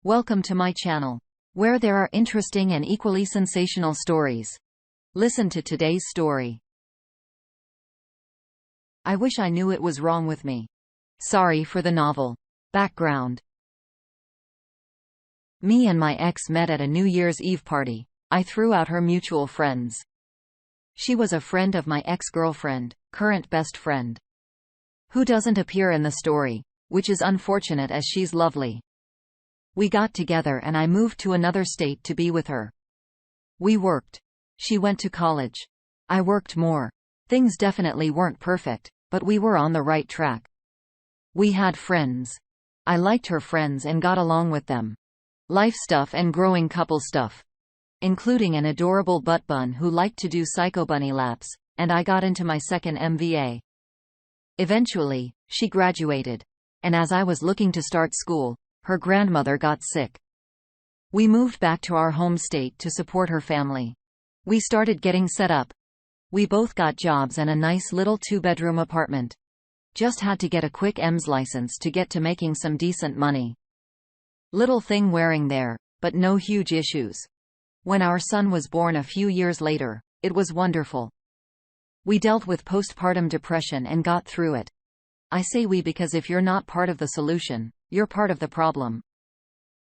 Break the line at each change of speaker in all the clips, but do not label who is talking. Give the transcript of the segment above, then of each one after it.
Welcome to my channel, where there are interesting and equally sensational stories. Listen to today's story. I wish I knew it was wrong with me. Sorry for the novel. Background. Me and my ex met at a New Year's Eve party. I threw out her mutual friends. She was a friend of my ex-girlfriend, current best friend, who doesn't appear in the story, which is unfortunate as she's lovely. We got together and I moved to another state to be with her. We worked. She went to college. I worked more. Things definitely weren't perfect, but we were on the right track. We had friends. I liked her friends and got along with them. Life stuff and growing couple stuff, including an adorable butt bun who liked to do psycho bunny laps, and I got into my second MBA. Eventually, she graduated, and as I was looking to start school, her grandmother got sick. We moved back to our home state to support her family. We started getting set up. We both got jobs and a nice little 2-bedroom apartment. Just had to get a quick EMS license to get to making some decent money. Little thing wearing there, but no huge issues. When our son was born a few years later, it was wonderful. We dealt with postpartum depression and got through it. I say we because if you're not part of the solution, you're part of the problem.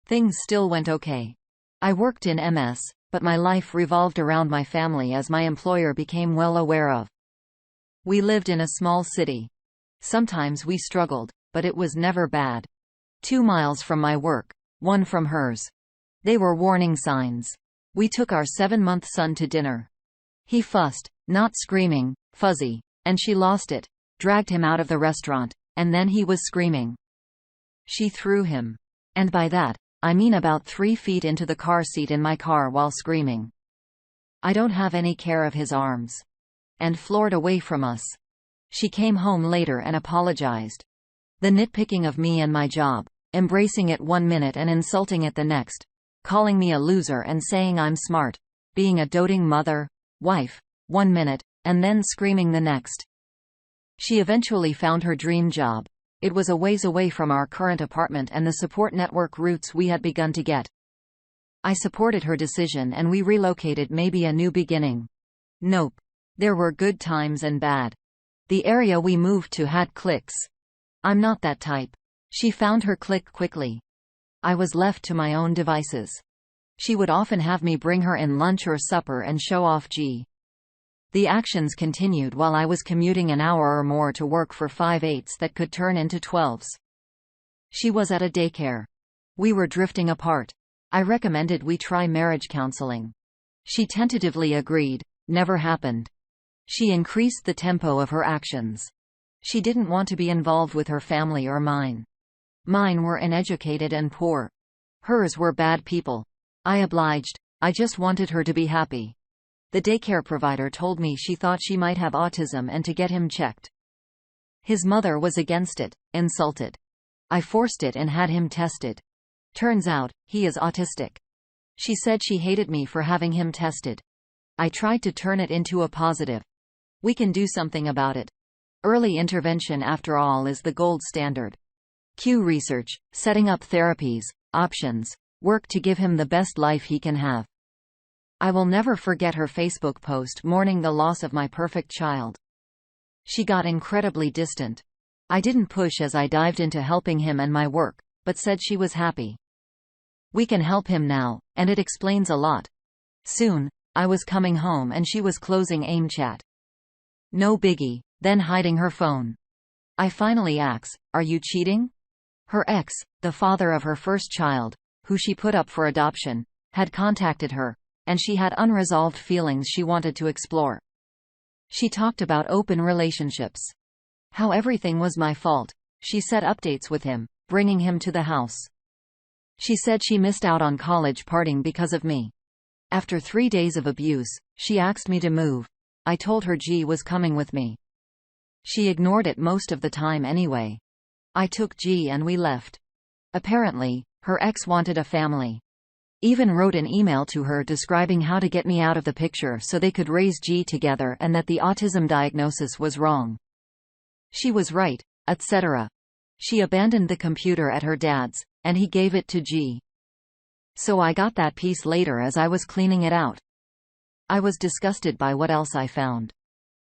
Things still went okay. I worked in MS, but my life revolved around my family as my employer became well aware of. We lived in a small city. Sometimes we struggled, but it was never bad. 2 miles from my work, 1 from hers. They were warning signs. We took our 7-month son to dinner. He fussed, not screaming, fuzzy, and she lost it, dragged him out of the restaurant, and then he was screaming. She threw him. And by that, I mean about 3 feet into the car seat in my car while screaming. I don't have any care of his arms. And floored away from us. She came home later and apologized. The nitpicking of me and my job, embracing it 1 minute and insulting it the next, calling me a loser and saying I'm smart, being a doting mother, wife, 1 minute, and then screaming the next. She eventually found her dream job. It was a ways away from our current apartment and the support network roots we had begun to get. I supported her decision and we relocated, maybe a new beginning. Nope. There were good times and bad. The area we moved to had cliques. I'm not that type. She found her clique quickly. I was left to my own devices. She would often have me bring her in lunch or supper and show off G. The actions continued while I was commuting an hour or more to work for 5/8 that could turn into 12s. She was at a daycare. We were drifting apart. I recommended we try marriage counseling. She tentatively agreed. Never happened. She increased the tempo of her actions. She didn't want to be involved with her family or mine. Mine were uneducated and poor. Hers were bad people. I obliged. I just wanted her to be happy. The daycare provider told me she thought she might have autism and to get him checked. His mother was against it, insulted. I forced it and had him tested. Turns out, he is autistic. She said she hated me for having him tested. I tried to turn it into a positive. We can do something about it. Early intervention, after all, is the gold standard. Q research, setting up therapies, options, work to give him the best life he can have. I will never forget her Facebook post mourning the loss of my perfect child. She got incredibly distant. I didn't push as I dived into helping him and my work, but said she was happy. We can help him now, and it explains a lot. Soon, I was coming home and she was closing AIM chat. No biggie, then hiding her phone. I finally asked, "Are you cheating?" Her ex, the father of her first child, who she put up for adoption, had contacted her, and she had unresolved feelings she wanted to explore. She talked about open relationships. How everything was my fault. She set updates with him, bringing him to the house. She said she missed out on college partying because of me. After 3 days of abuse, she asked me to move. I told her G was coming with me. She ignored it most of the time anyway. I took G and we left. Apparently, her ex wanted a family. Even wrote an email to her describing how to get me out of the picture so they could raise G together and that the autism diagnosis was wrong. She was right, etc. She abandoned the computer at her dad's, and he gave it to G. So I got that piece later as I was cleaning it out. I was disgusted by what else I found.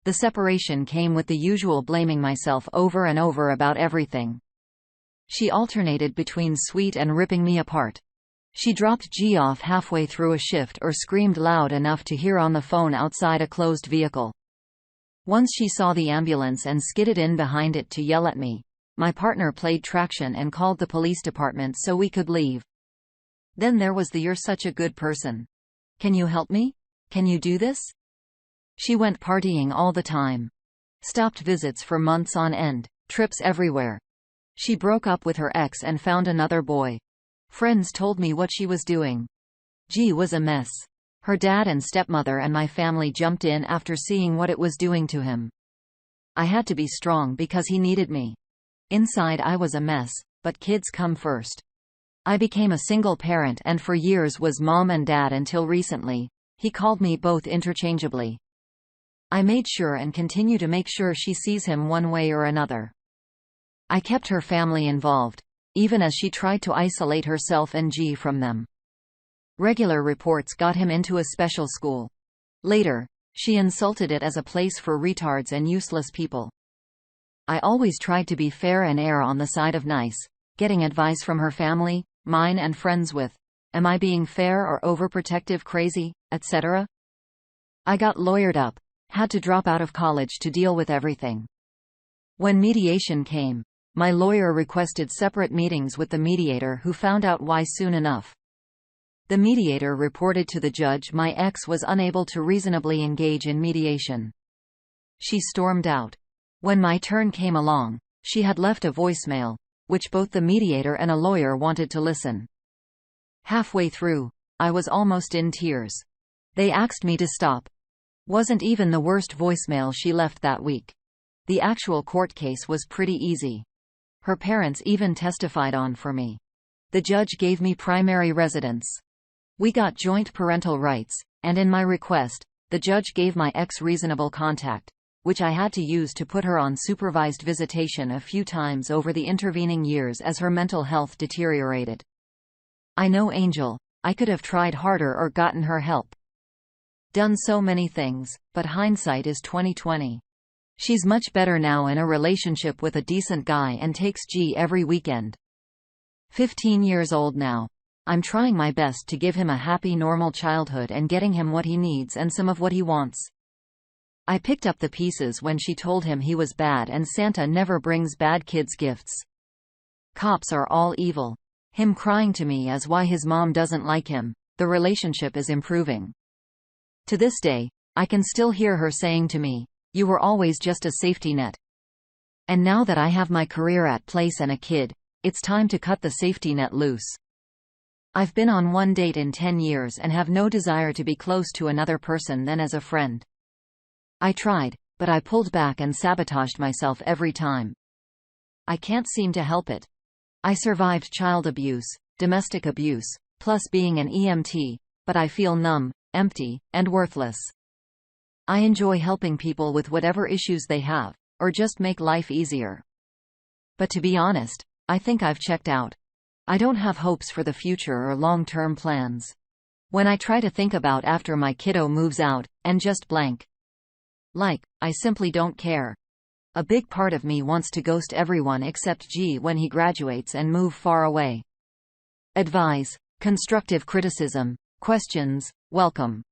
The separation came with the usual blaming myself over and over about everything. She alternated between sweet and ripping me apart. She dropped G off halfway through a shift or screamed loud enough to hear on the phone outside a closed vehicle. Once she saw the ambulance and skidded in behind it to yell at me. My partner played traction and called the police department so we could leave. Then there was the "you're such a good person. Can you help me? Can you do this?" She went partying all the time. Stopped visits for months on end, trips everywhere. She broke up with her ex and found another boy. Friends told me what she was doing. G was a mess. Her dad and stepmother and my family jumped in after seeing what it was doing to him. I had to be strong because he needed me. Inside I was a mess, but kids come first. I became a single parent and for years was mom and dad until recently. He called me both interchangeably. I made sure and continue to make sure she sees him one way or another. I kept her family involved, even as she tried to isolate herself and G from them. Regular reports got him into a special school. Later, she insulted it as a place for retards and useless people. I always tried to be fair and err on the side of nice, getting advice from her family, mine and friends with, "Am I being fair or overprotective, crazy, etc.?" I got lawyered up. Had to drop out of college to deal with everything. When mediation came, my lawyer requested separate meetings with the mediator who found out why soon enough. The mediator reported to the judge my ex was unable to reasonably engage in mediation. She stormed out. When my turn came along, she had left a voicemail, which both the mediator and a lawyer wanted to listen. Halfway through, I was almost in tears. They asked me to stop. Wasn't even the worst voicemail she left that week. The actual court case was pretty easy. Her parents even testified on for me. The judge gave me primary residence. We got joint parental rights, and in my request, the judge gave my ex reasonable contact, which I had to use to put her on supervised visitation a few times over the intervening years as her mental health deteriorated. I know Angel. I could have tried harder or gotten her help. Done so many things, but hindsight is 20/20. She's much better now in a relationship with a decent guy and takes G every weekend. 15 years old now. I'm trying my best to give him a happy normal childhood and getting him what he needs and some of what he wants. I picked up the pieces when she told him he was bad and Santa never brings bad kids gifts. Cops are all evil. Him crying to me as why his mom doesn't like him. The relationship is improving. To this day, I can still hear her saying to me, "You were always just a safety net." And now that I have my career at place and a kid, it's time to cut the safety net loose. I've been on one date in 10 years and have no desire to be close to another person than as a friend. I tried, but I pulled back and sabotaged myself every time. I can't seem to help it. I survived child abuse, domestic abuse, plus being an EMT, but I feel numb, empty, and worthless. I enjoy helping people with whatever issues they have, or just make life easier. But to be honest, I think I've checked out. I don't have hopes for the future or long-term plans. When I try to think about after my kiddo moves out, and just blank. Like, I simply don't care. A big part of me wants to ghost everyone except G when he graduates and move far away. Advise, constructive criticism, questions, welcome.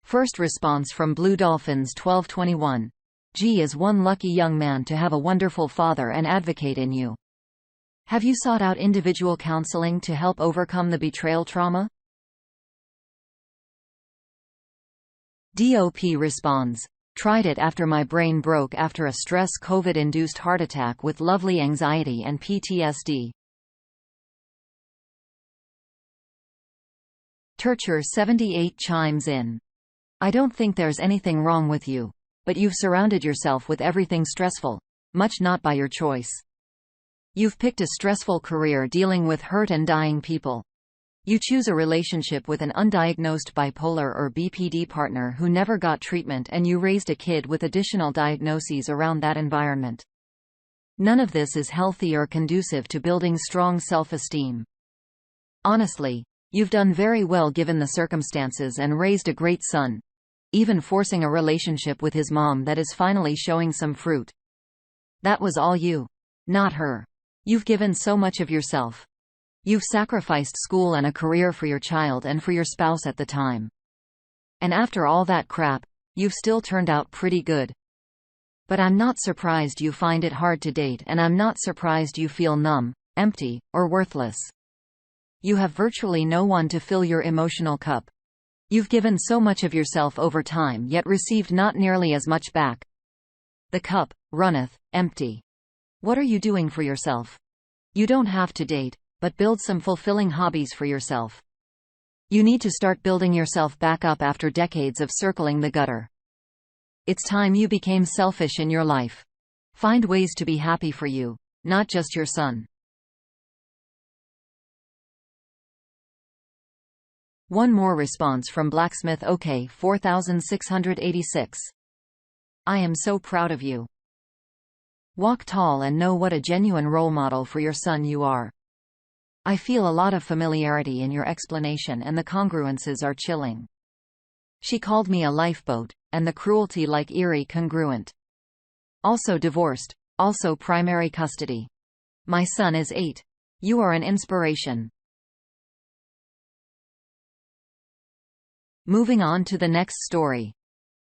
First response from Blue Dolphins 1221. G is one lucky young man to have a wonderful father and advocate in you. Have you sought out individual counseling to help overcome the betrayal trauma? DOP responds. Tried it after my brain broke after a stress COVID-induced heart attack with lovely anxiety and PTSD. Turcher 78 chimes in. I don't think there's anything wrong with you, but you've surrounded yourself with everything stressful, much not by your choice. You've picked a stressful career dealing with hurt and dying people. You choose a relationship with an undiagnosed bipolar or BPD partner who never got treatment, and you raised a kid with additional diagnoses around that environment. None of this is healthy or conducive to building strong self-esteem. Honestly, you've done very well given the circumstances and raised a great son. Even forcing a relationship with his mom that is finally showing some fruit. That was all you. Not her. You've given so much of yourself. You've sacrificed school and a career for your child and for your spouse at the time. And after all that crap, you've still turned out pretty good. But I'm not surprised you find it hard to date, and I'm not surprised you feel numb, empty, or worthless. You have virtually no one to fill your emotional cup. You've given so much of yourself over time yet received not nearly as much back. The cup runneth empty. What are you doing for yourself? You don't have to date, but build some fulfilling hobbies for yourself. You need to start building yourself back up after decades of circling the gutter. It's time you became selfish in your life. Find ways to be happy for you, not just your son. One more response from Blacksmith OK 4686. I am so proud of you. Walk tall and know what a genuine role model for your son you are. I feel a lot of familiarity in your explanation, and the congruences are chilling. She called me a lifeboat, and the cruelty like eerie congruent. Also divorced, also primary custody. My son is 8. You are an inspiration. Moving on to the next story.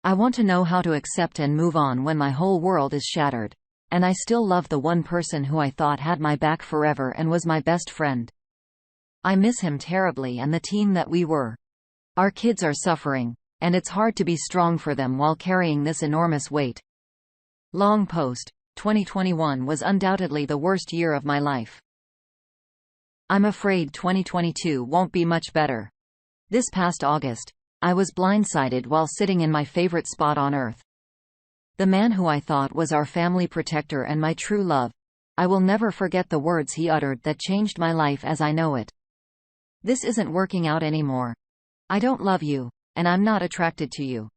I want to know how to accept and move on when my whole world is shattered, and I still love the one person who I thought had my back forever and was my best friend. I miss him terribly and the team that we were. Our kids are suffering, and it's hard to be strong for them while carrying this enormous weight. Long post. 2021 was undoubtedly the worst year of my life. I'm afraid 2022 won't be much better. This past August, I was blindsided while sitting in my favorite spot on earth. The man who I thought was our family protector and my true love. I will never forget the words he uttered that changed my life as I know it. This isn't working out anymore. I don't love you, and I'm not attracted to you.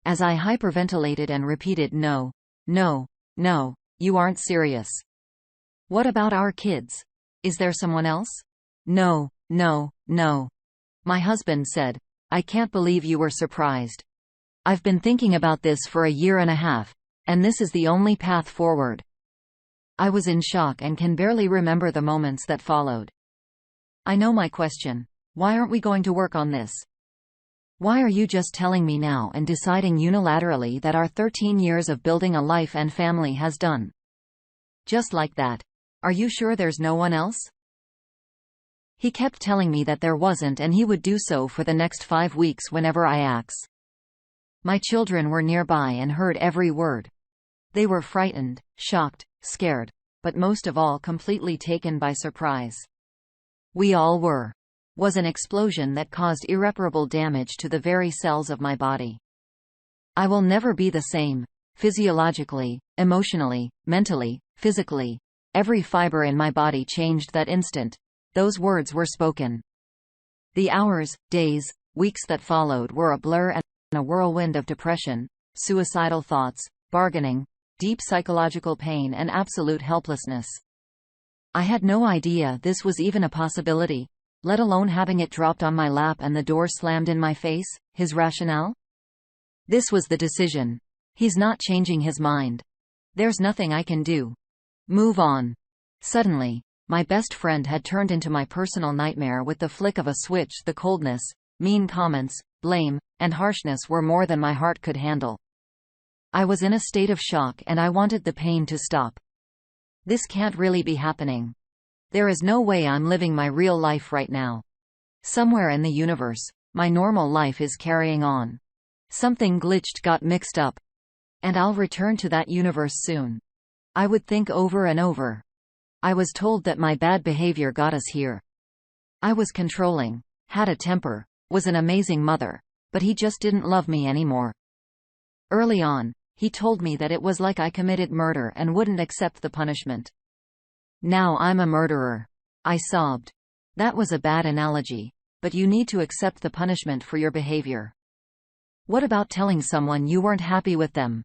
As I hyperventilated and repeated, no, no, no, you aren't serious. What about our kids? Is there someone else? No, no, no. My husband said, I can't believe you were surprised. I've been thinking about this for a year and a half, and this is the only path forward. I was in shock and can barely remember the moments that followed. I know my question. Why aren't we going to work on this? Why are you just telling me now and deciding unilaterally that our 13 years of building a life and family has done? Just like that. Are you sure there's no one else? He kept telling me that there wasn't, and he would do so for the next 5 weeks whenever I asked. My children were nearby and heard every word. They were frightened, shocked, scared, but most of all completely taken by surprise. We all were. Was an explosion that caused irreparable damage to the very cells of my body. I will never be the same, physiologically, emotionally, mentally, physically. Every fiber in my body changed that instant. Those words were spoken. The hours, days, weeks that followed were a blur and a whirlwind of depression, suicidal thoughts, bargaining, deep psychological pain and absolute helplessness. I had no idea this was even a possibility, let alone having it dropped on my lap and the door slammed in my face. His rationale? This was the decision. He's not changing his mind. There's nothing I can do. Move on. Suddenly, my best friend had turned into my personal nightmare with the flick of a switch. The coldness, mean comments, blame, and harshness were more than my heart could handle. I was in a state of shock and I wanted the pain to stop. This can't really be happening. There is no way I'm living my real life right now. Somewhere in the universe, my normal life is carrying on. Something glitched, got mixed up. And I'll return to that universe soon. I would think over and over. I was told that my bad behavior got us here. I was controlling, had a temper, was an amazing mother, but he just didn't love me anymore. Early on, he told me that it was like I committed murder and wouldn't accept the punishment. Now I'm a murderer. I sobbed. That was a bad analogy, but you need to accept the punishment for your behavior. What about telling someone you weren't happy with them?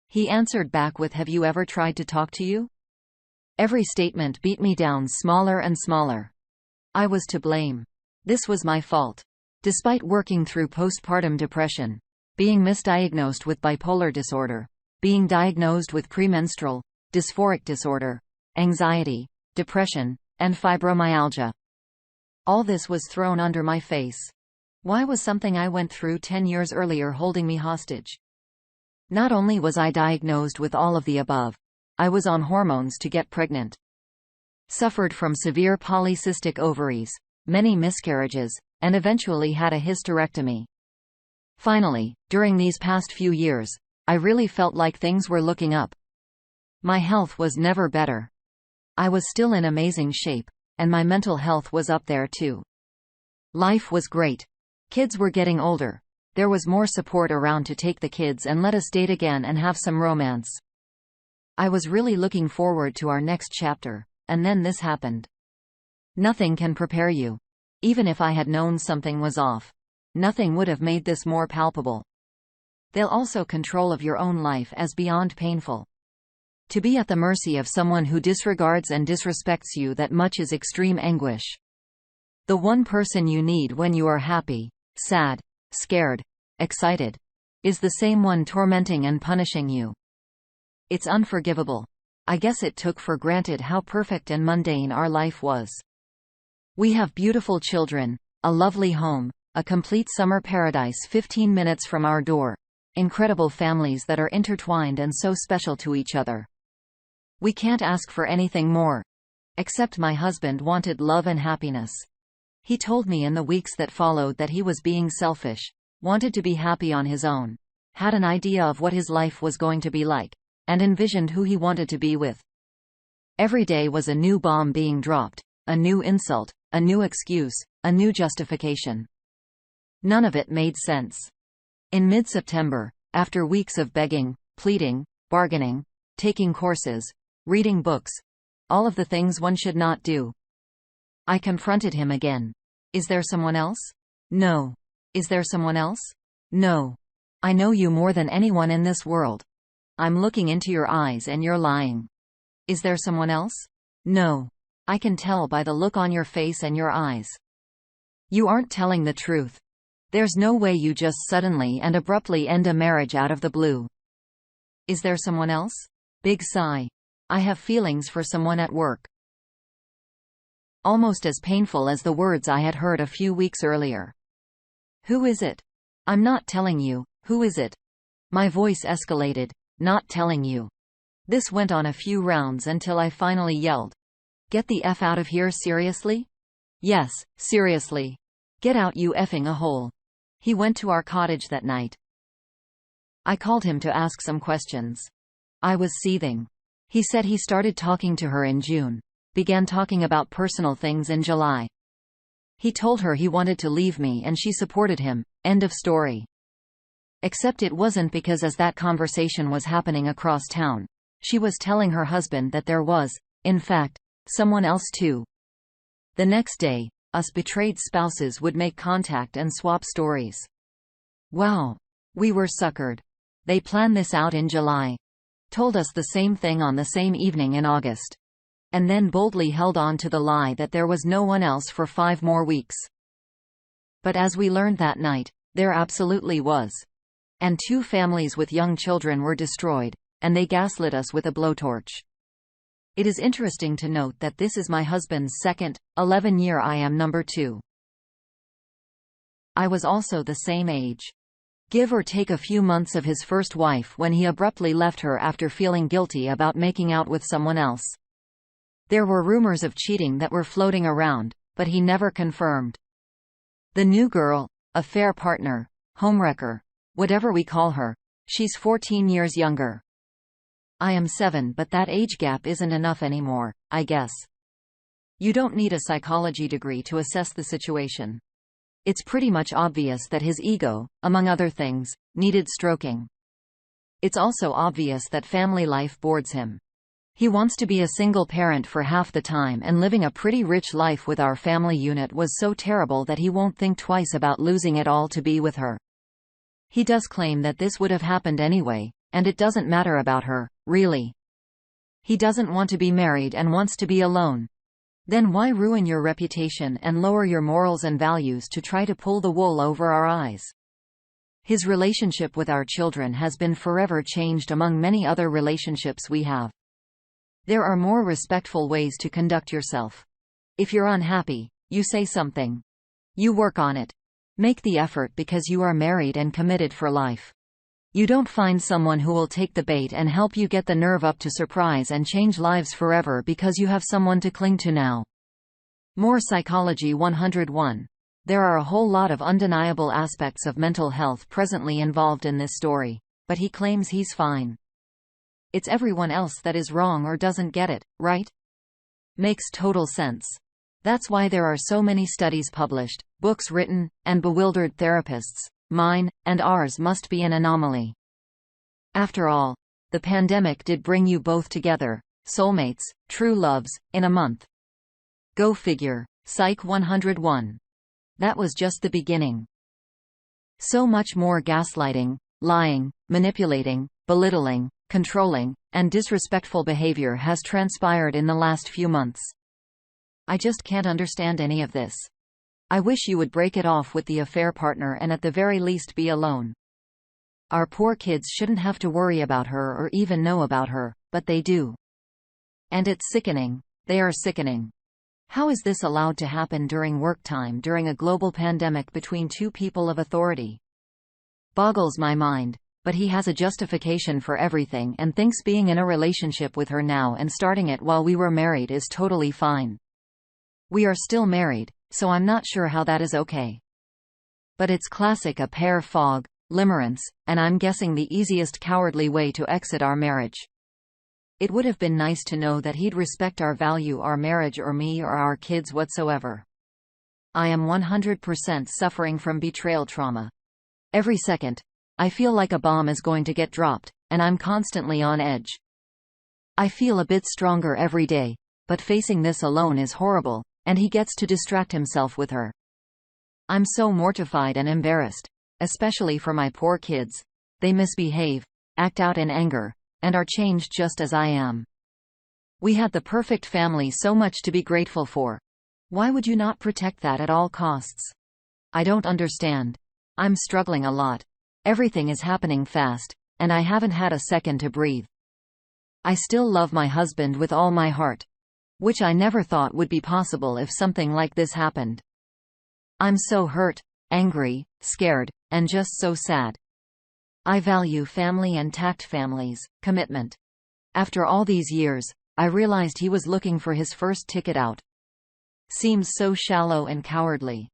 He answered back with, have you ever tried to talk to you? Every statement beat me down smaller and smaller. I was to blame. This was my fault. Despite working through postpartum depression, being misdiagnosed with bipolar disorder, being diagnosed with premenstrual dysphoric disorder, anxiety, depression, and fibromyalgia. All this was thrown under my face. Why was something I went through 10 years earlier holding me hostage? Not only was I diagnosed with all of the above, I was on hormones to get pregnant. Suffered from severe polycystic ovaries, many miscarriages, and eventually had a hysterectomy. Finally, during these past few years, I really felt like things were looking up. My health was never better. I was still in amazing shape, and my mental health was up there too. Life was great. Kids were getting older. There was more support around to take the kids and let us date again and have some romance. I was really looking forward to our next chapter, and then this happened. Nothing can prepare you. Even if I had known something was off, nothing would have made this more palpable. They'll also control of your own life as beyond painful. To be at the mercy of someone who disregards and disrespects you that much is extreme anguish. The one person you need when you are happy, sad, scared, excited, is the same one tormenting and punishing you. It's unforgivable. I guess it took for granted how perfect and mundane our life was. We have beautiful children, a lovely home, a complete summer paradise 15 minutes from our door, incredible families that are intertwined and so special to each other. We can't ask for anything more. Except my husband wanted love and happiness. He told me in the weeks that followed that he was being selfish, wanted to be happy on his own, had an idea of what his life was going to be like, and envisioned who he wanted to be with. Every day was a new bomb being dropped, a new insult, a new excuse, a new justification. None of it made sense. In mid-September, after weeks of begging, pleading, bargaining, taking courses, reading books, all of the things one should not do, I confronted him again. Is there someone else? No. Is there someone else? No. I know you more than anyone in this world. I'm looking into your eyes and you're lying. Is there someone else? No. I can tell by the look on your face and your eyes. You aren't telling the truth. There's no way you just suddenly and abruptly end a marriage out of the blue. Is there someone else? Big sigh. I have feelings for someone at work. Almost as painful as the words I had heard a few weeks earlier. Who is it? I'm not telling you. Who is it? My voice escalated. Not telling you. This went on a few rounds until I finally yelled. Get the F out of here, seriously? Yes, seriously. Get out, you effing a hole. He went to our cottage that night. I called him to ask some questions. I was seething. He said he started talking to her in June, began talking about personal things in July. He told her he wanted to leave me and she supported him. End of story. Except it wasn't because as that conversation was happening across town, she was telling her husband that there was, in fact, someone else too. The next day, us betrayed spouses would make contact and swap stories. Wow. We were suckered. They planned this out in July. Told us the same thing on the same evening in August. And then boldly held on to the lie that there was no one else for 5 more weeks. But as we learned that night, there absolutely was. And 2 families with young children were destroyed, and they gaslit us with a blowtorch. It is interesting to note that this is my husband's second, 11-year. I am number 2. I was also the same age. Give or take a few months of his first wife when he abruptly left her after feeling guilty about making out with someone else. There were rumors of cheating that were floating around, but he never confirmed. The new girl, affair partner, homewrecker, whatever we call her, she's 14 years younger. I am 7, but that age gap isn't enough anymore, I guess. You don't need a psychology degree to assess the situation. It's pretty much obvious that his ego, among other things, needed stroking. It's also obvious that family life bores him. He wants to be a single parent for half the time, and living a pretty rich life with our family unit was so terrible that he won't think twice about losing it all to be with her. He does claim that this would have happened anyway, and it doesn't matter about her, really. He doesn't want to be married and wants to be alone. Then why ruin your reputation and lower your morals and values to try to pull the wool over our eyes? His relationship with our children has been forever changed among many other relationships we have. There are more respectful ways to conduct yourself. If you're unhappy, you say something. You work on it. Make the effort because you are married and committed for life. You don't find someone who will take the bait and help you get the nerve up to surprise and change lives forever because you have someone to cling to now. More Psychology 101. There are a whole lot of undeniable aspects of mental health presently involved in this story, but he claims he's fine. It's everyone else that is wrong or doesn't get it, right? Makes total sense. That's why there are so many studies published, books written, and bewildered therapists. Mine, and ours must be an anomaly. After all, the pandemic did bring you both together, soulmates, true loves, in a month. Go figure. Psych 101. That was just the beginning. So much more gaslighting, lying, manipulating, belittling, controlling, and disrespectful behavior has transpired in the last few months. I just can't understand any of this. I wish you would break it off with the affair partner and at the very least be alone. Our poor kids shouldn't have to worry about her or even know about her, but they do. And it's sickening. They are sickening. How is this allowed to happen during work time during a global pandemic between two people of authority? Boggles my mind, but he has a justification for everything and thinks being in a relationship with her now and starting it while we were married is totally fine. We are still married, so I'm not sure how that is okay. But it's classic a pair fog, limerence, and I'm guessing the easiest cowardly way to exit our marriage. It would have been nice to know that he'd respect our value, our marriage or me or our kids whatsoever. I am 100% suffering from betrayal trauma. Every second, I feel like a bomb is going to get dropped, and I'm constantly on edge. I feel a bit stronger every day, but facing this alone is horrible. And he gets to distract himself with her. I'm so mortified and embarrassed, especially for my poor kids. They misbehave, act out in anger, and are changed just as I am. We had the perfect family, so much to be grateful for. Why would you not protect that at all costs? I don't understand. I'm struggling a lot. Everything is happening fast, and I haven't had a second to breathe. I still love my husband with all my heart. Which I never thought would be possible if something like this happened. I'm so hurt, angry, scared, and just so sad. I value family and tact families, commitment. After all these years, I realized he was looking for his first ticket out. Seems so shallow and cowardly.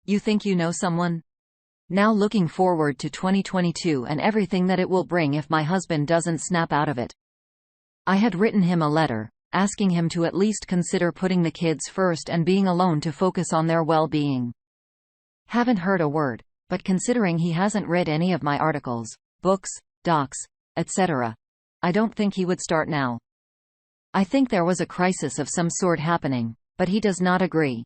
You think you know someone? Now looking forward to 2022 and everything that it will bring if my husband doesn't snap out of it. I had written him a letter, asking him to at least consider putting the kids first and being alone to focus on their well-being. Haven't heard a word, but considering he hasn't read any of my articles, books, docs, etc., I don't think he would start now. I think there was a crisis of some sort happening, but he does not agree.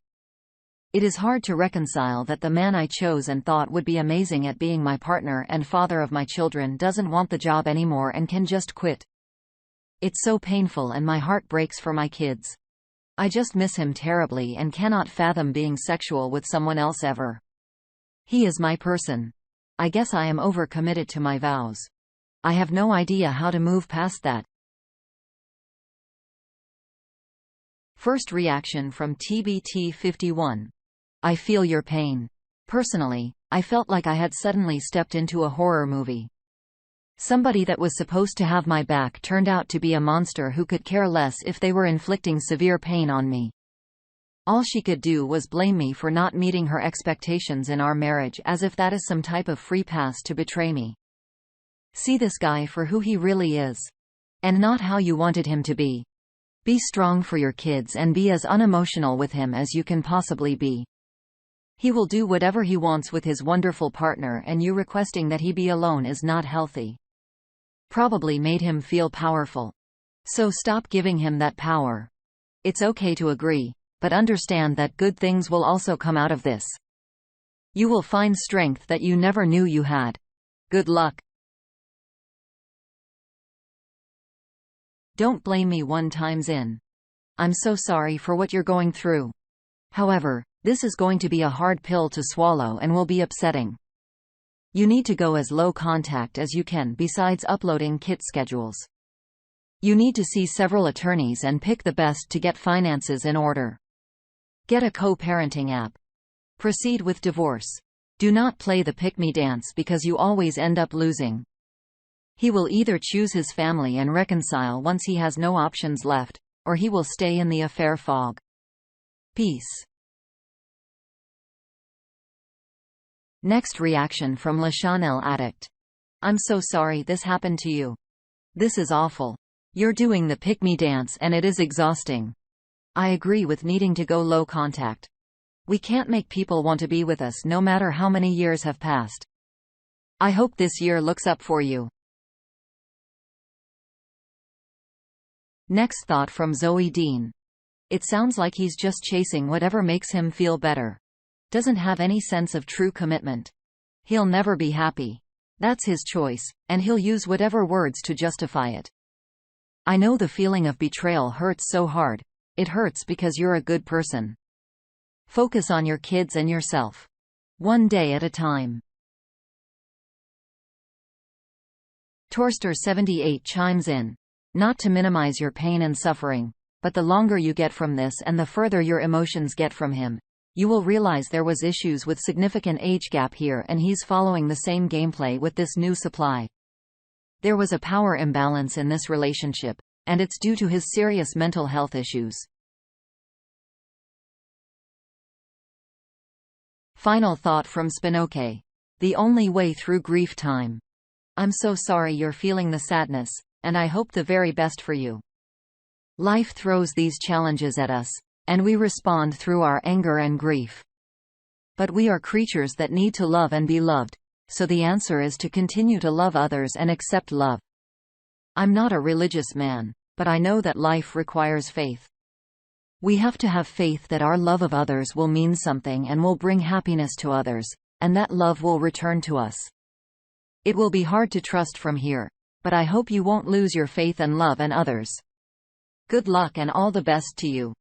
It is hard to reconcile that the man I chose and thought would be amazing at being my partner and father of my children doesn't want the job anymore and can just quit. It's so painful and my heart breaks for my kids. I just miss him terribly and cannot fathom being sexual with someone else ever. He is my person. I guess I am overcommitted to my vows. I have no idea how to move past that. First reaction from TBT51. I feel your pain. Personally, I felt like I had suddenly stepped into a horror movie. Somebody that was supposed to have my back turned out to be a monster who could care less if they were inflicting severe pain on me. All she could do was blame me for not meeting her expectations in our marriage, as if that is some type of free pass to betray me. See this guy for who he really is. And not how you wanted him to be. Be strong for your kids and be as unemotional with him as you can possibly be. He will do whatever he wants with his wonderful partner, and you requesting that he be alone is not healthy. Probably made him feel powerful. So stop giving him that power. It's okay to agree, but understand that good things will also come out of this. You will find strength that you never knew you had. Good luck. Don't blame me 1 times in. I'm so sorry for what you're going through. However, this is going to be a hard pill to swallow and will be upsetting. You need to go as low contact as you can besides uploading kit schedules. You need to see several attorneys and pick the best to get finances in order. Get a co-parenting app. Proceed with divorce. Do not play the pick-me dance because you always end up losing. He will either choose his family and reconcile once he has no options left, or he will stay in the affair fog. Peace. Next reaction from La Chanel addict. I'm so sorry this happened to you. This is awful. You're doing the pick-me dance and it is exhausting. I agree with needing to go low contact. We can't make people want to be with us no matter how many years have passed. I hope this year looks up for you. Next thought from Zoe Dean. It sounds like he's just chasing whatever makes him feel better. Doesn't have any sense of true commitment. He'll never be happy. That's his choice, and he'll use whatever words to justify it. I know the feeling of betrayal hurts so hard. It hurts because you're a good person. Focus on your kids and yourself. One day at a time. Torster78 chimes in. Not to minimize your pain and suffering, but the longer you get from this and the further your emotions get from him, you will realize there was issues with significant age gap here and he's following the same gameplay with this new supply. There was a power imbalance in this relationship, and it's due to his serious mental health issues. Final thought from Spinoke. The only way through grief time. I'm so sorry you're feeling the sadness, and I hope the very best for you. Life throws these challenges at us, and we respond through our anger and grief. But we are creatures that need to love and be loved, so the answer is to continue to love others and accept love. I'm not a religious man, but I know that life requires faith. We have to have faith that our love of others will mean something and will bring happiness to others, and that love will return to us. It will be hard to trust from here, but I hope you won't lose your faith and love in others. Good luck and all the best to you.